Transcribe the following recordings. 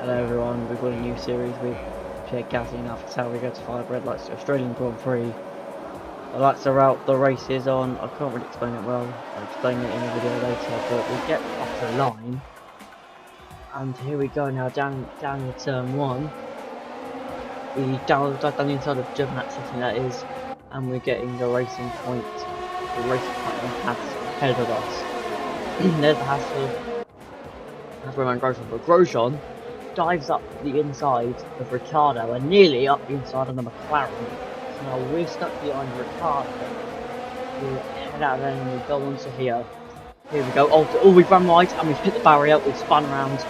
Hello everyone, we've got a new series with Pierre and AlphaTauri. We go to 5 red lights to Australian Grand Prix. The lights are out, the race is on. I can't really explain it well, I'll explain it in a video later, but we get off the line. And here we go now, down the turn 1. We down the inside of Giovinazzi, that is, and we're getting the racing point ahead of us. There's the Hassel. That's Roman Grosjean, but Grosjean dives up the inside of Ricciardo and nearly up the inside of the McLaren. So now we're stuck behind Ricciardo. We head out there and we go on to here. Here we go. Oh, we've run right and we've hit the barrier. We've spun around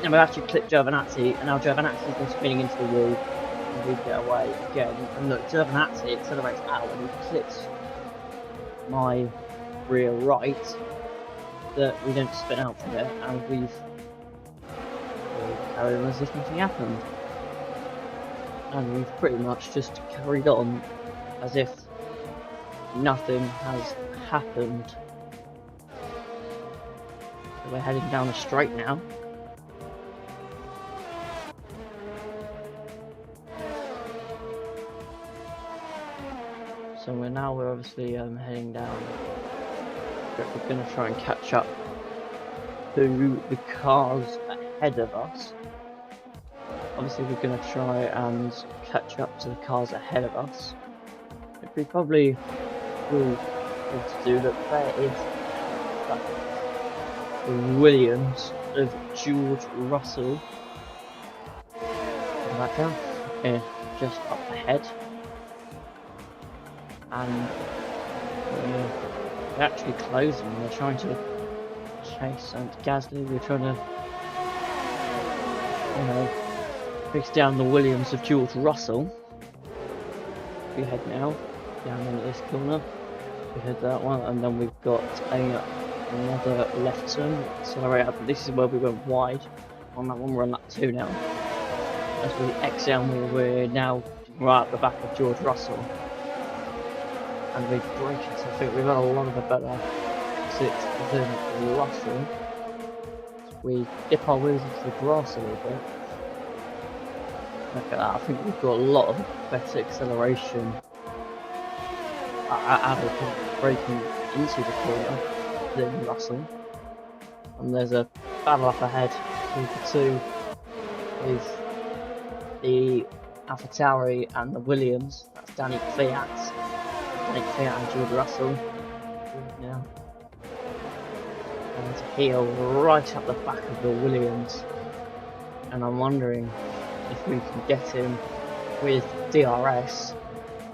and we've actually clipped Giovinazzi. And now Giovinazzi's been spinning into the wall. And we get away again. And look, Giovinazzi accelerates out and he clips my rear right. That we don't spin out from it, and we've carried on as if nothing happened. And we've pretty much just carried on as if nothing has happened. So we're heading down the straight now. So we're obviously heading down. We're going to try and catch up to the cars ahead of us. Obviously we're going to try and catch up to the cars ahead of us. If we probably will to do that, there is the Williams of George Russell. Back down, just up ahead. And they're actually closing. They're trying to chase and Gasly. We're trying to, fix down the Williams of George Russell. We head now down into this corner. We head that one, and then we've got another left turn. Accelerator. But this is where we went wide. On that one, we're on lap 2 now. As we exit, we're now right at the back of George Russell. And we break it, so I think we've got a lot of a better exit than Russell. We dip our wheels into the grass a little bit. Look at that, I think we've got a lot of better acceleration out of braking into the corner than Russell. And there's a battle up ahead between the two with the AlphaTauri and the Williams. That's Danny Kvyat. Pierre and George Russell now, and heel right up the back of the Williams, and I'm wondering if we can get him with DRS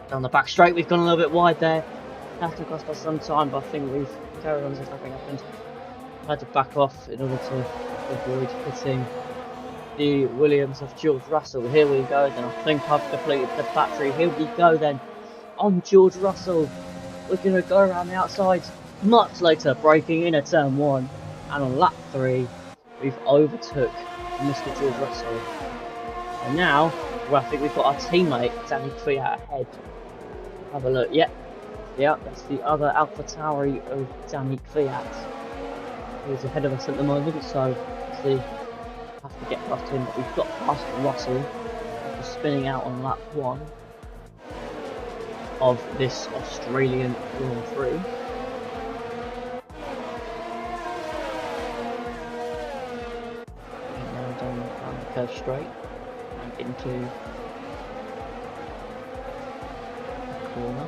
down the back straight. We've gone a little bit wide there, that can cost us some time, but I think we've carried on as if nothing happened. Had to back off in order to avoid hitting the Williams of George Russell. Here we go then, I think I've completed the battery. Here we go then. On George Russell, we're going to go around the outside much later, braking in at turn 1, and on lap 3 we've overtook Mr. George Russell, and now I think we've got our teammate Danny Kvyat ahead. Have a look. Yep, that's the other AlphaTauri of Danny Kvyat, who's ahead of us at the moment, so we have to get past him, but we've got past Russell after spinning out on lap 1 of this Australian Grand Prix. Now down the curve straight and into the corner.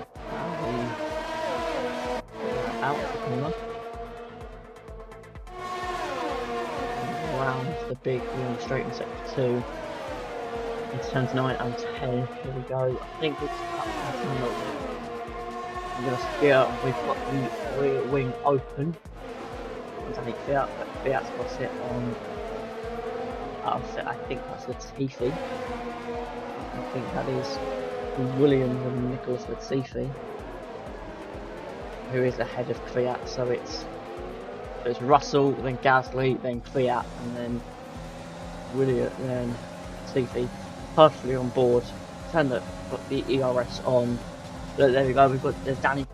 Out of the corner. And around the big wheel straight in sector 2. Into turns 9 and 10, here we go. I think it's I'm going to steer, we've got the rear wing open. Underneath Fiat, but Fiat's got it on, I think that's Latifi. I think that is Williams and Nicholas Latifi, who is ahead of Kvyat, so it's Russell, then Gasly, then Kvyat, and then Williams, then Latifi. Partially on board, got the ERS on. There we go, there's Danny.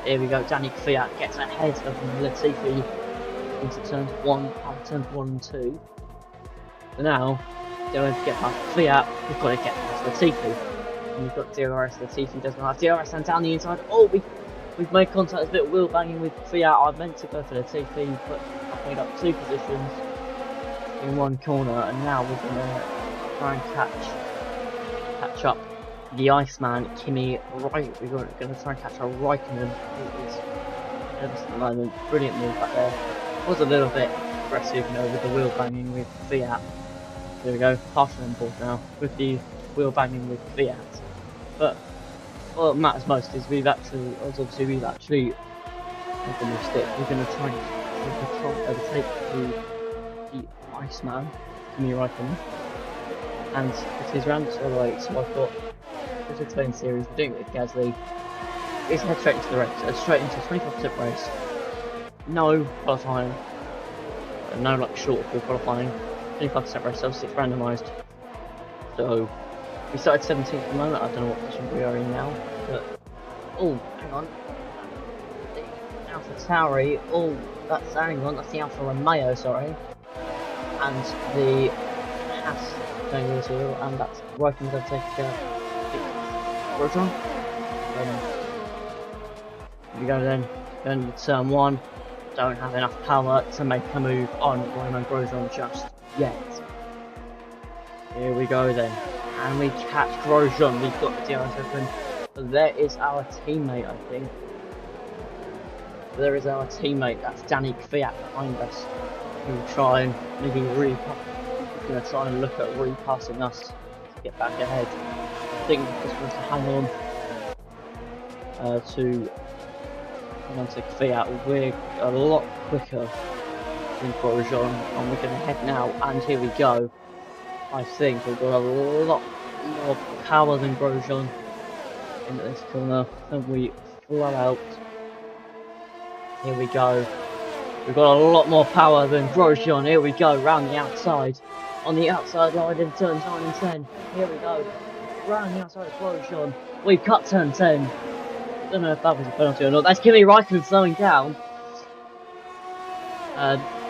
Here we go, Danny Kvyat gets ahead of Latifi into turns 1 and 2. So now, going to get past Fiat, we've got to get past Latifi. And we've got DRS, Latifi doesn't have DRS, and down the inside, oh, we've made contact, there's a bit of wheel banging with Fiat. I meant to go for Latifi, but I've made up 2 positions in 1 corner, and now we're going to try and catch up the Iceman, Kimi, right. We're going to try and catch our Raikkonen, who is nervous at the moment. Brilliant move back there. Was a little bit aggressive, you know, with the wheel banging with Fiat. There we go, partially on board now with the wheel banging with Fiat. But what matters most is we've actually made the mistake. We're going to try and overtake the Iceman, Kimi Raikkonen, and it is round so late. So I thought, this is a series. We're doing it with Gasly. Let's head straight into the race, straight into 25% race. No qualifying, no like short for qualifying. 25% race, so 6 randomised. So we started 17th at the moment. I don't know what position we are in now, but oh, hang on. The Alpha Tauri. Oh, that's the Alfa Romeo, sorry, and the Haas going into the wheel, and that's working to take Grosjean. Here we go then. Going to turn 1. Don't have enough power to make a move on Romain Grosjean just yet. Here we go then. And we catch Grosjean. We've got the DRS open. But there is our teammate, I think. There is our teammate. That's Danny Kvyat behind us. He will try and maybe he's going to try and look at repassing us to get back ahead. I think he just wants to hang on to Kvyat. We're a lot quicker than Grosjean, and we're going to head now. And here we go. I think we've got a lot more power than Grosjean into this corner, and we flow out. Here we go. We've got a lot more power than Grosjean. Here we go, round the outside. On the outside line in turns 9 and 10. Here we go. Round the outside of Grosjean. We've cut turn 10. Don't know if that was a penalty or not. That's Kimi Raikkonen slowing down.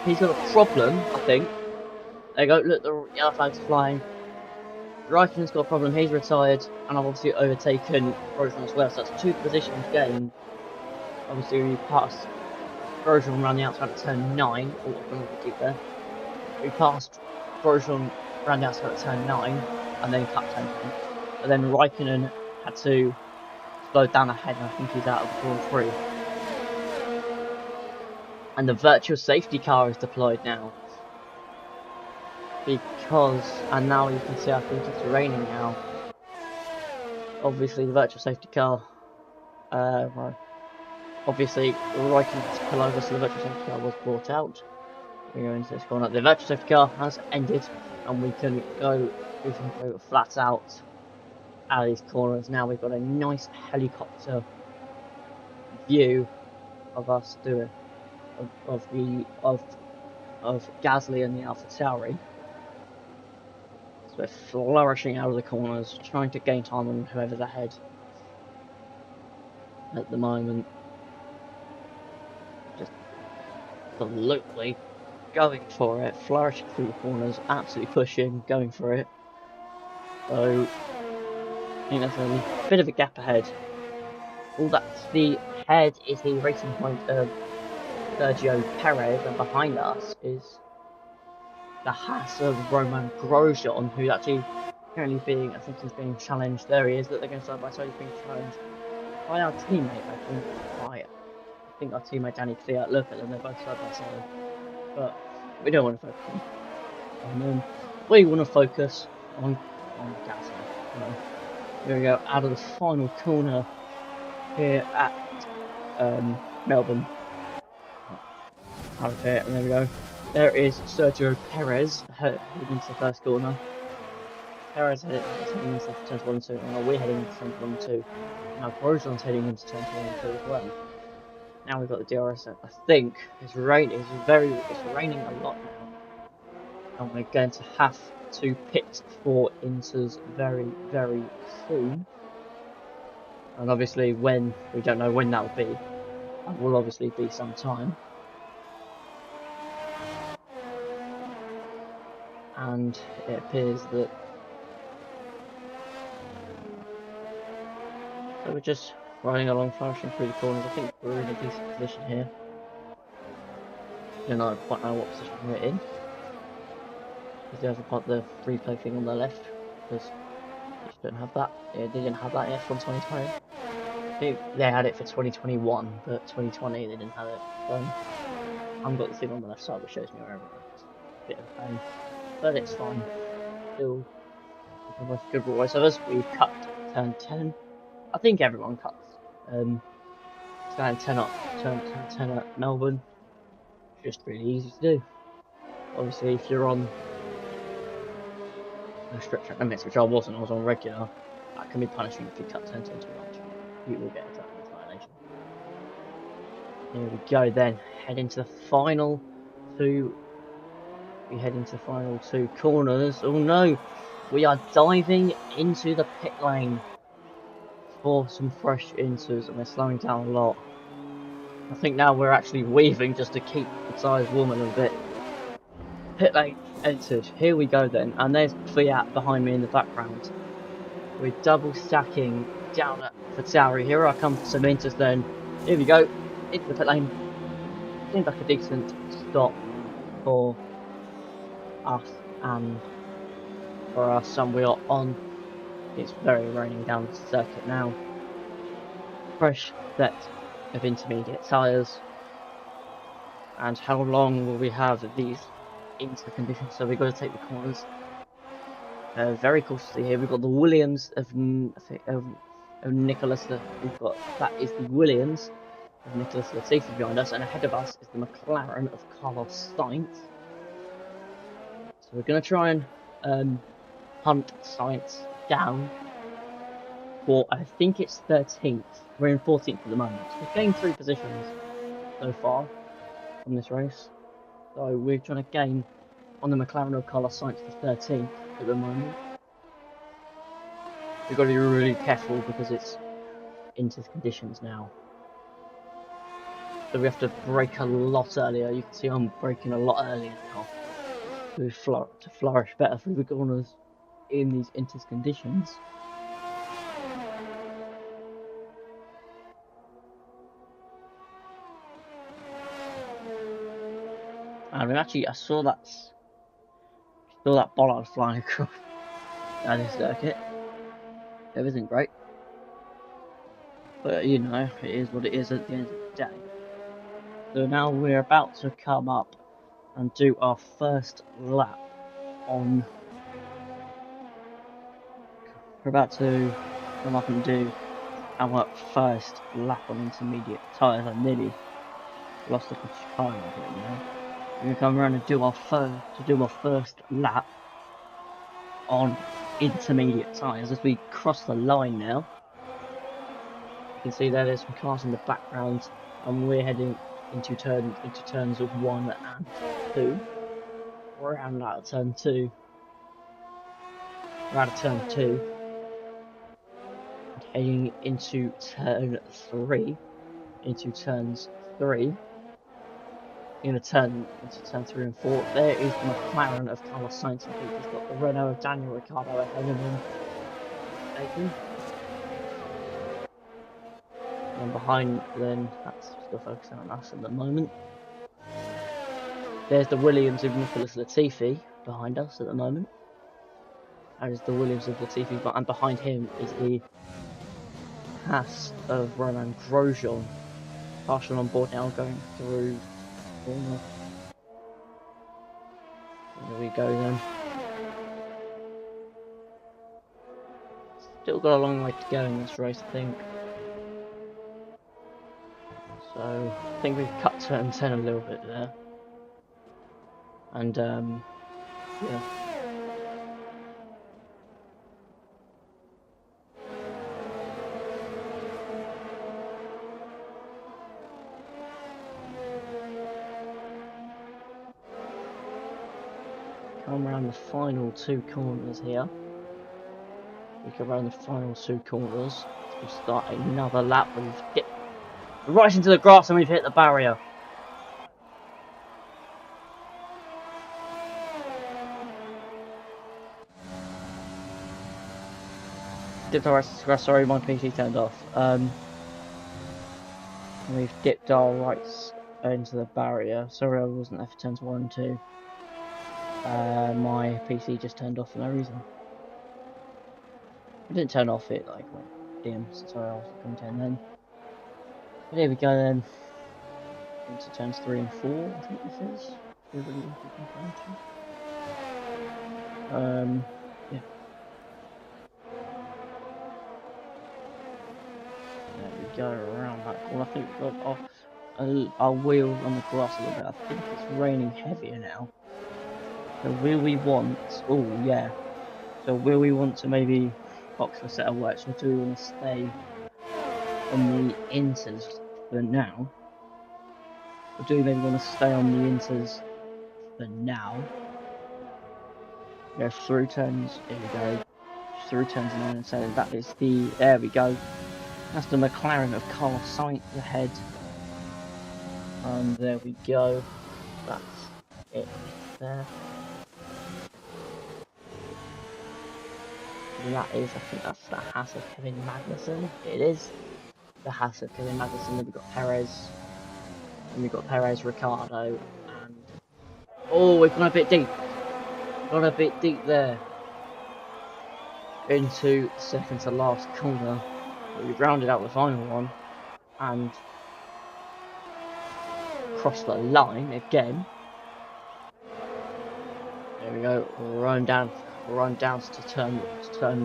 He's got a problem, I think. There you go, look, the yellow flag's flying. Raikkonen's got a problem, he's retired, and I've obviously overtaken Grosjean as well, so that's 2 positions gained. Obviously, we passed Grosjean around the outside at turn 9. Oh, I'm going to keep there. We passed Grosjean around the outside at turn 9, and then cut turn 10. But then Raikkonen had to slow down ahead, and I think he's out of Grand Prix. And the virtual safety car is deployed now. Because, and now you can see, I think it's raining now. Obviously, the virtual safety car, well, obviously, Raikkonen has to pull over, so the virtual safety car was brought out. We go into this corner. The virtual safety car has ended, and we can go flat out of these corners. Now we've got a nice helicopter view of us doing of Gasly and the Alpha Tauri. So we're flourishing out of the corners, trying to gain time on whoever's ahead at the moment. Just absolutely going for it, flourishing through the corners, absolutely pushing, going for it. So I think there's a bit of a gap ahead. All that's the head is the racing point of Sergio Perez, and behind us is the Haas of Romain Grosjean, who's actually currently being, I think he's being challenged. There he is, that they're going side by side. He's being challenged by our teammate, I think our teammate Danny Kvyat. Look at them, they're both side by side. But we don't want to focus on them. We want to focus on Gasly. Here we go, out of the final corner here at Melbourne. Out of here, and there we go. There is Sergio Perez heading into the first corner. Perez heading into turns 1 and 2, and we're heading into turns 1 and 2. Now Grosjean's heading into turns 1 and 2 as well. Now we've got the DRS. I think it's raining a lot now, and we're going to have to pit for inters very, very soon. And obviously, when we don't know when that will be, that will obviously be some time. and it appears that we're just riding along, flourishing through the corners. I think we're in a decent position here. I don't know quite know what position we're in, because they haven't got the replay thing on the left, because you don't have that. Yeah, they didn't have that yet from 2020. I think they had it for 2021, but 2020 they didn't have it. So I haven't got the thing on the left side which shows me where everyone is. A bit of a pain, but it's fine. Still with good voiceovers. We've cut turn 10. I think everyone cuts. Turn 10 up, turn 10 at Melbourne. Just really easy to do. Obviously, if you're on a strict track limits, which I wasn't, I was on regular, that can be punishing if you cut turn 10 too much. You will get a track limits violation. Here we go then. Head into the final two. We head into the final two corners. Oh no! We are diving into the pit lane for some fresh inters, and we're slowing down a lot. I think now we're actually weaving just to keep the tyres warm a little bit. Pit lane entered. Here we go then, and there's Pierre behind me in the background. We're double stacking down at Fatari. Here I come for some inters then. Here we go, into the pit lane. Seems like a decent stop for us, and we are on. It's very raining down the circuit now. Fresh set of intermediate tyres. And how long will we have these into conditions? So we've got to take the corners very cautiously here. We've got the Williams of Nicholas. That is the Williams of Nicholas Latifi behind us, and ahead of us is the McLaren of Carlos Sainz. So we're going to try and hunt Sainz down for, I think it's 13th. We're in 14th at the moment. So we've gained 3 positions so far on this race. So we're trying to gain on the McLaren of Carlos Sainz for 13th at the moment. We've got to be really careful because it's into conditions now. So we have to brake a lot earlier. You can see I'm braking a lot earlier now to flourish better through the corners in these into conditions. And actually, I saw that bollard flying across down this circuit. It isn't great, but you know, it is what it is at the end of the day. So now we're about to come up and do our first lap on. We're about to come up and do our first lap on intermediate tyres. I nearly lost the Chicago here, you know. We're gonna come around and do our first lap on intermediate tyres as we cross the line now. You can see there's some cars in the background, and we're heading into turns of 1 and 2. We're out of turn 2. We're out of turn 2. And heading into turn 3. Into turns 3. Into turn 3 and 4. There is the McLaren of Carlos Sainz. I think he's got the Renault of Daniel Ricciardo ahead of him. And behind then, that's still focusing on us at the moment. There's the Williams of Nicholas Latifi behind us at the moment. That is the Williams of Latifi, and behind him is the Haas of Romain Grosjean. Partial on board now, going through. There we go then. Still got a long way to go in this race, I think. So I think we've cut turn 10 a little bit there. And yeah. Come around the final 2 corners here. We go around the final 2 corners. We'll start another lap. We've dipped right into the grass and we've hit the barrier. dipped our rights. Sorry, my PC turned off. We've dipped our rights into the barrier. Sorry, I wasn't there for turns 1 and 2. My PC just turned off for no reason. It didn't turn off, it like went dim. So sorry, I was commentating then. But here we go then. Into turns 3 and 4, I think this is. Yeah. There we go, around that corner. I think we've got our wheel on the grass a little bit. I think it's raining heavier now. So will we want... Oh, yeah. So will we want to maybe box for set of works, or do we want to stay on the inters for now? Or do we maybe want to stay on the inters for now? Go through turns, here we go. Through turns 9 and 7, that is the... There we go. That's the McLaren of Carlos Sainz ahead. And there we go. That's it there. And that is, I think that's the Haas of Kevin Magnussen. It is the Haas of Kevin Magnussen. Then we've got Perez. And we've got Perez, Ricardo, and... Oh, we've gone a bit deep. Gone a bit deep there. Into the second to last corner. We've rounded out the final one. And... crossed the line again. There we go. Run down to turn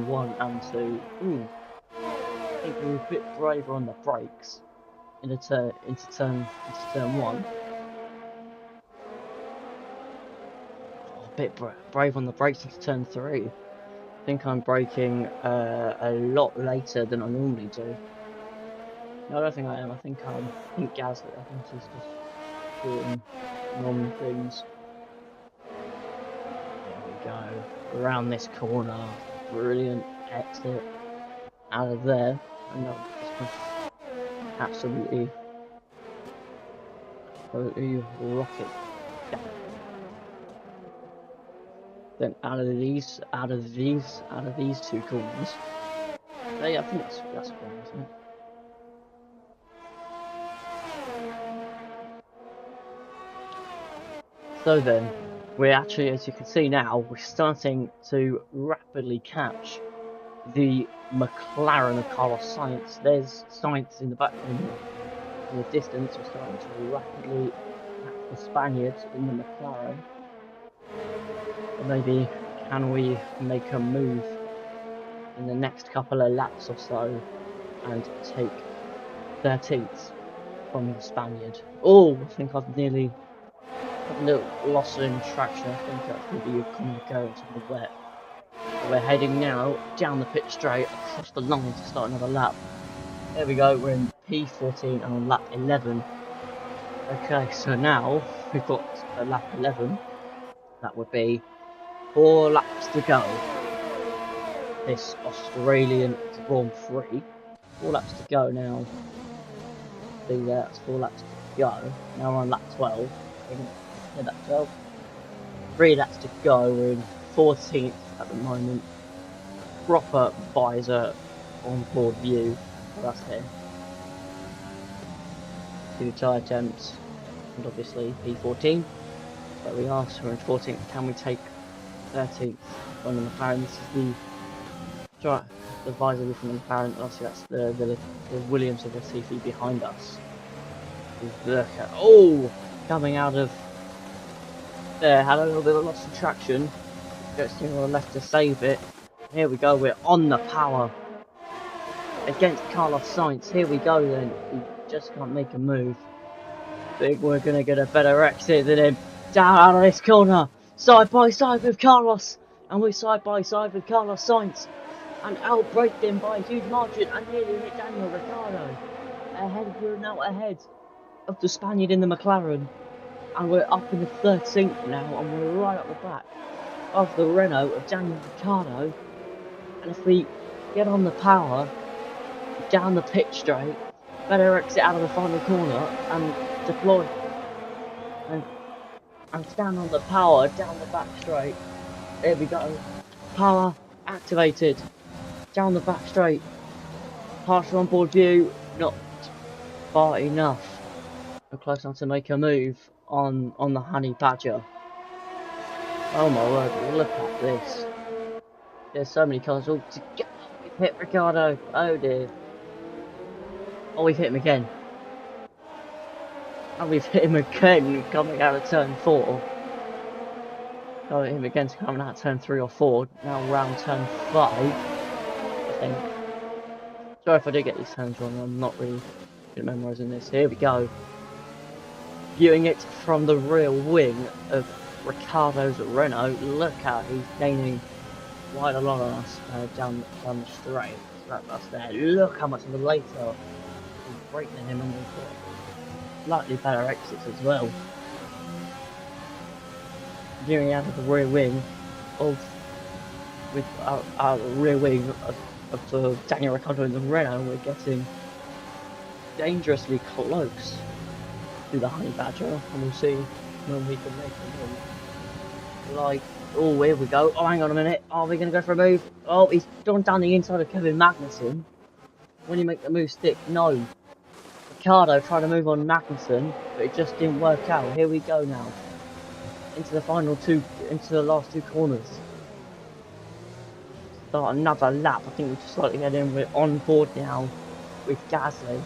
1 and 2. I think we were a bit braver on the brakes into turn 1. A bit brave on the brakes into turn 3. I think I'm braking a lot later than I normally do. No, I don't think I am. I think Gasly. I think he's just doing normal things. There we go. Around this corner. Brilliant exit out of there. I know this absolutely rocket. Yeah. Then out of these two corners. Yeah, I think that's a corner, isn't it? So then, we're actually, as you can see now, we're starting to rapidly catch the McLaren of Carlos Sainz. There's Sainz in the back in the distance. We're starting to rapidly catch the Spaniards in the McLaren. And maybe can we make a move in the next couple of laps or so and take 13th from the Spaniard? Oh, I think I've nearly lost in traction. I think that's going to be a common occurrence in the wet. We're heading now down the pit straight across the line to start another lap. There we go, we're in P14 and on lap 11. Okay, so now we've got a lap 11. That would be 4 laps to go. This Australian Grand Prix. 4 laps to go now. See, that's 4 laps to go. Now we're on lap 12. Lap 12. 3 laps to go. We're in 14th at the moment. Proper visor on board view for us here. 2 tyre attempts, and obviously P14. There we are, so we're in 14th. Can we take 13th on the McLaren? This is the visor view from the McLaren. Obviously, that's the Williams of Latifi behind us. Look at, oh, coming out of there, had a little bit of loss of traction. Just on the left to save it. Here we go, we're on the power against Carlos Sainz. Here we go then. He just can't make a move. Think we're gonna get a better exit than him. Down out of this corner, side by side with Carlos, and we're side by side with Carlos Sainz, and outbraked him by a huge margin and nearly hit Daniel Ricciardo. We're now ahead of the Spaniard in the McLaren, and we're up in the 13th now, and we're right up the back of the Renault of Daniel Ricciardo. And if we get on the power down the pit straight, better exit out of the final corner and deploy and stand on the power down the back straight. There we go, power activated. down the back straight. Partial on board view, not far enough. We're close enough to make a move on the Honey Badger. Oh my word, look at this. There's so many cars all together. We've hit Ricardo. Oh dear. Oh, we've hit him again. And we've hit him again coming out of turn 4. Oh, him again coming out of turn 3 or 4. Now round turn 5. I think. Sorry if I do get these turns wrong. I'm not really good at memorising this. Here we go. Viewing it from the rear wing of Ricardo's Renault. Look how he's gaining quite a lot on us down the straight. That's there. Look how much of a later he's breaking him, and we've got slightly better exits as well. Viewing out of the rear wing of with our rear wing of the Daniel Ricciardo and the Renault, we're getting dangerously close to the Honey Badger, and we'll see when we can make a move. Like, oh, here we go. Oh, hang on a minute. Are we going to go for a move? Oh, he's gone down the inside of Kevin Magnussen. When you make the move stick, no. Ricciardo tried to move on Magnussen, but it just didn't work out. Here we go now. Into the last two corners. Start another lap. I think we're just slightly getting on board now with Gasly.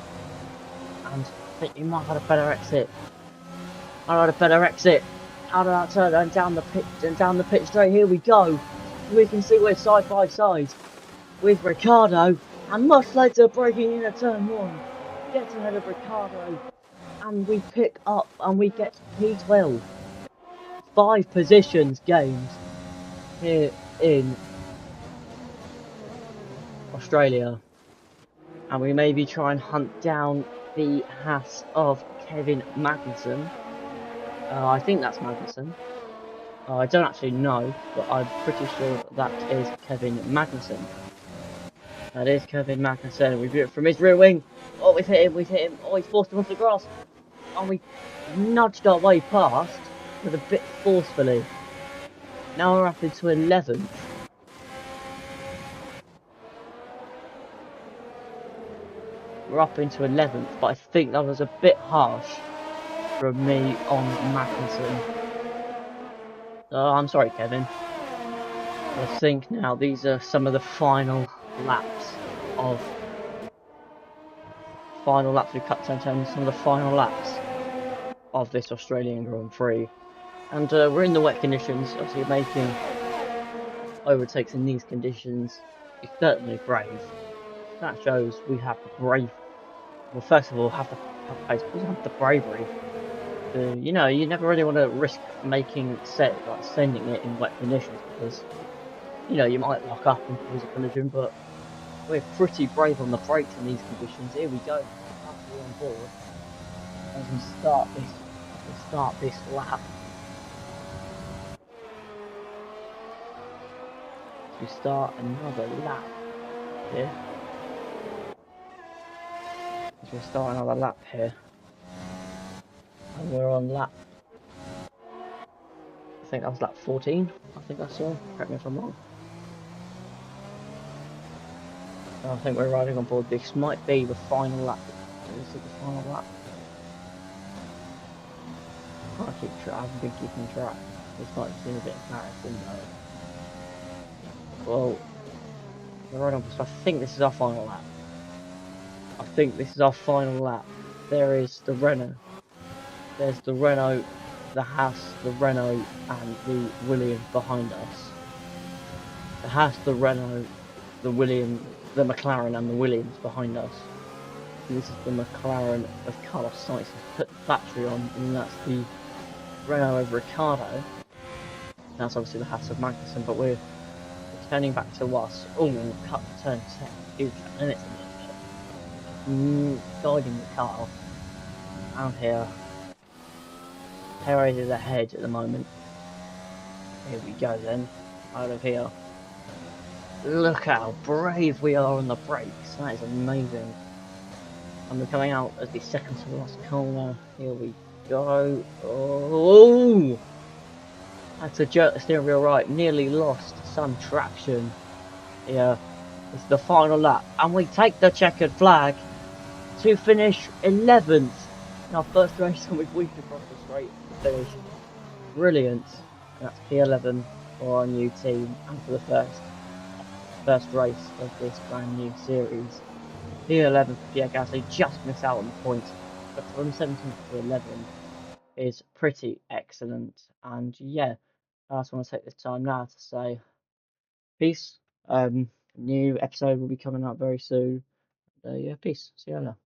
And I think he might have had a better exit. Out of that turn and down the pit straight. Here we go. We can see we're side by side with Ricciardo, and much later breaking in at turn 1, gets ahead of Ricciardo, and we pick up and we get P12. 5 positions gained here in Australia, and we maybe try and hunt down the Haas of Kevin Magnussen. I think that's Magnussen. I don't actually know, but I'm pretty sure that is Kevin Magnussen. That is Kevin Magnussen. We view it from his rear wing. Oh, we've hit him. Oh, he's forced him off the grass. And we nudged our way past, but a bit forcefully. Now we're up into 11th. We're up into 11th, but I think that was a bit harsh from me on Magnussen. I'm sorry, Kevin. I think now these are some of the final laps we've cut turn 10, some of the final laps of this Australian Grand Prix. And we're in the wet conditions, obviously making overtakes in these conditions is certainly brave. That shows we have the brave. Well, first of all, have the bravery. You know, you never really want to risk sending it in wet conditions, because you know you might lock up and cause a collision. But we're pretty brave on the brakes in these conditions. Here we go, we're on board as we start this lap. We start another lap here. As we start another lap here. And we're on lap, I think that was lap 14, I think I saw, correct me if I'm wrong. I think we're riding on board, this might be the final lap. Is it the final lap? I can't keep track, I haven't been keeping track. This might seem a bit embarrassing though. Well, we're riding on board, so I think this is our final lap. There is the Renault. There's the Renault, the Haas, the Renault, and the Williams behind us. The Haas, the Renault, the McLaren, and the Williams behind us. This is the McLaren of Carlos Sainz put the battery on, and that's the Renault of Ricciardo. That's obviously the Haas of Magnussen, but we're turning back to us. Oh, we'll cut the turn 10. Huge limits a little bit. Guiding the car out here. Pierre is ahead at the moment. Here we go then, out of here. Look how brave we are on the brakes, that is amazing. And we're coming out as the second to last corner. Here we go. Oh! Had to jerk the steering wheel right, nearly lost some traction here It's the final lap, and we take the checkered flag to finish 11th in our first race, and we've weaved across the straight to finish. Brilliant. And that's P11 for our new team, and for the first race of this brand new series. P11 for Pierre Gasly just missed out on the points, but from 17th to 11th is pretty excellent. And yeah, I just want to take this time now to say peace. New episode will be coming out very soon. Yeah, peace. See you later.